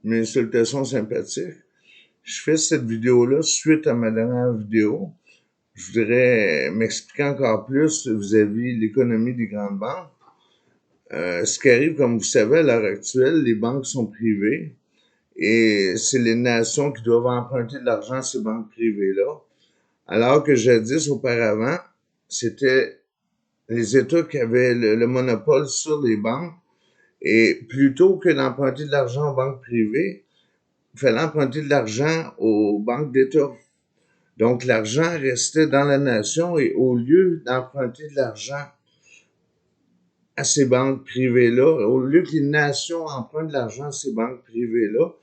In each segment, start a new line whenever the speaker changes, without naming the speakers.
mes salutations sympathiques. Je fais cette vidéo-là suite à ma dernière vidéo. Je voudrais m'expliquer encore plus vis-à-vis de l'économie des grandes banques. Ce qui arrive, comme vous savez, à l'heure actuelle, les banques sont privées et c'est les nations qui doivent emprunter de l'argent à ces banques privées-là. Alors que jadis, auparavant, c'était les États qui avaient le monopole sur les banques. Et plutôt que d'emprunter de l'argent aux banques privées, il fallait emprunter de l'argent aux banques d'État. Donc, l'argent restait dans la nation et au lieu d'emprunter de l'argent à ces banques privées-là, au lieu que les nations empruntent de l'argent à ces banques privées-là,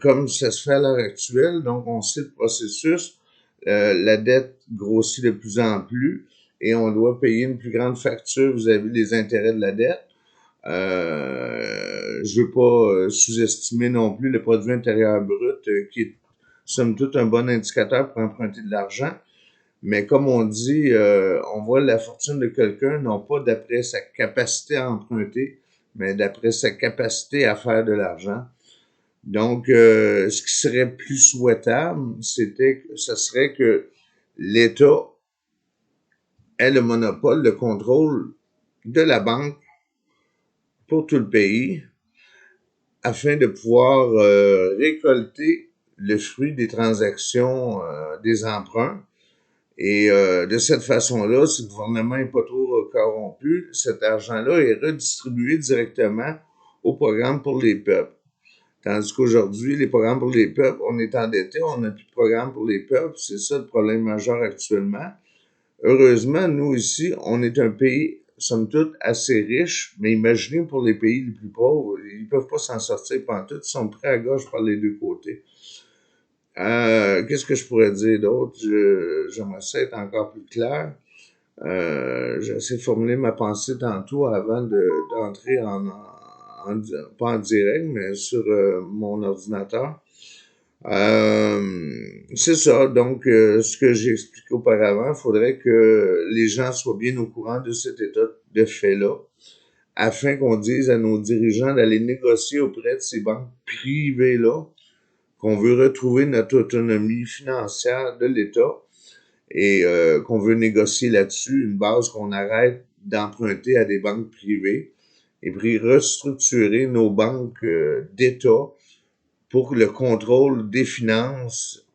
comme ça se fait à l'heure actuelle, donc on sait le processus, la dette grossit de plus en plus et on doit payer une plus grande facture vis-à-vis des intérêts de la dette. Je veux pas sous-estimer non plus le produit intérieur brut qui est somme toute un bon indicateur pour emprunter de l'argent. Mais comme on dit, on voit la fortune de quelqu'un non pas d'après sa capacité à emprunter, mais d'après sa capacité à faire de l'argent. Donc, ce qui serait plus souhaitable, ce serait que l'État ait le monopole, le contrôle de la banque pour tout le pays, afin de pouvoir récolter le fruit des transactions des emprunts. Et de cette façon-là, si le gouvernement n'est pas trop corrompu, cet argent-là est redistribué directement au programme pour les peuples. Tandis qu'aujourd'hui, les programmes pour les peuples, on est endetté, on n'a plus de programme pour les peuples. C'est ça le problème majeur actuellement. Heureusement, nous ici, on est un pays, somme toute, assez riche, mais imaginez pour les pays les plus pauvres, ils peuvent pas s'en sortir pantoute, ils sont pris à gauche par les deux côtés. Qu'est-ce que je pourrais dire d'autre? J'aimerais ça être encore plus clair. J'ai essayé de formuler ma pensée tantôt avant d'entrer pas en direct, mais sur mon ordinateur. C'est ça. Donc, ce que j'ai expliqué auparavant, il faudrait que les gens soient bien au courant de cet état de fait-là, afin qu'on dise à nos dirigeants d'aller négocier auprès de ces banques privées-là qu'on veut retrouver notre autonomie financière de l'État et qu'on veut négocier là-dessus une base qu'on arrête d'emprunter à des banques privées et puis restructurer nos banques d'État pour le contrôle des finances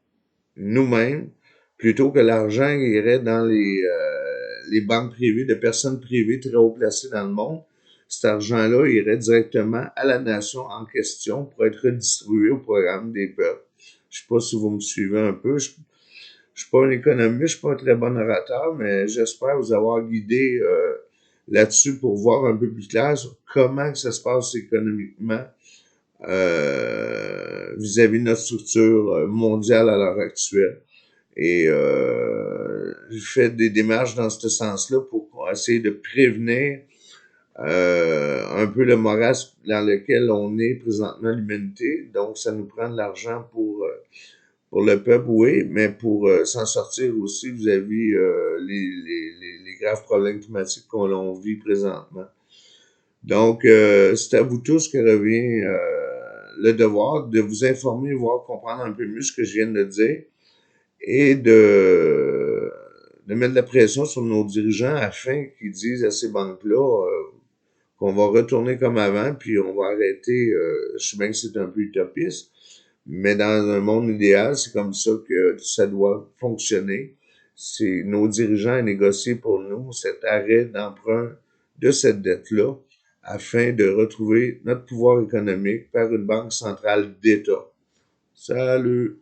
nous-mêmes, plutôt que l'argent irait dans les banques privées de personnes privées très haut placées dans le monde. Cet argent-là irait directement à la nation en question pour être redistribué au programme des peuples. Je sais pas si vous me suivez un peu. Je suis pas un économiste, je suis pas un très bon orateur, mais j'espère vous avoir guidé là-dessus pour voir un peu plus clair sur comment que ça se passe économiquement vis-à-vis de notre structure mondiale à l'heure actuelle. Et je fais des démarches dans ce sens-là pour essayer de prévenir un peu le marasme dans lequel on est présentement l'humanité. Donc, ça nous prend de l'argent pour le peuple, oui, mais pour s'en sortir aussi vis-à-vis les graves problèmes climatiques qu'on vit présentement. Donc, c'est à vous tous que revient le devoir de vous informer, voire comprendre un peu mieux ce que je viens de dire et de mettre de la pression sur nos dirigeants afin qu'ils disent à ces banques-là qu'on va retourner comme avant, puis on va arrêter, je sais bien que c'est un peu utopiste, mais dans un monde idéal, c'est comme ça que ça doit fonctionner. C'est nos dirigeants à négocier pour nous cet arrêt d'emprunt de cette dette-là afin de retrouver notre pouvoir économique par une banque centrale d'État. Salut!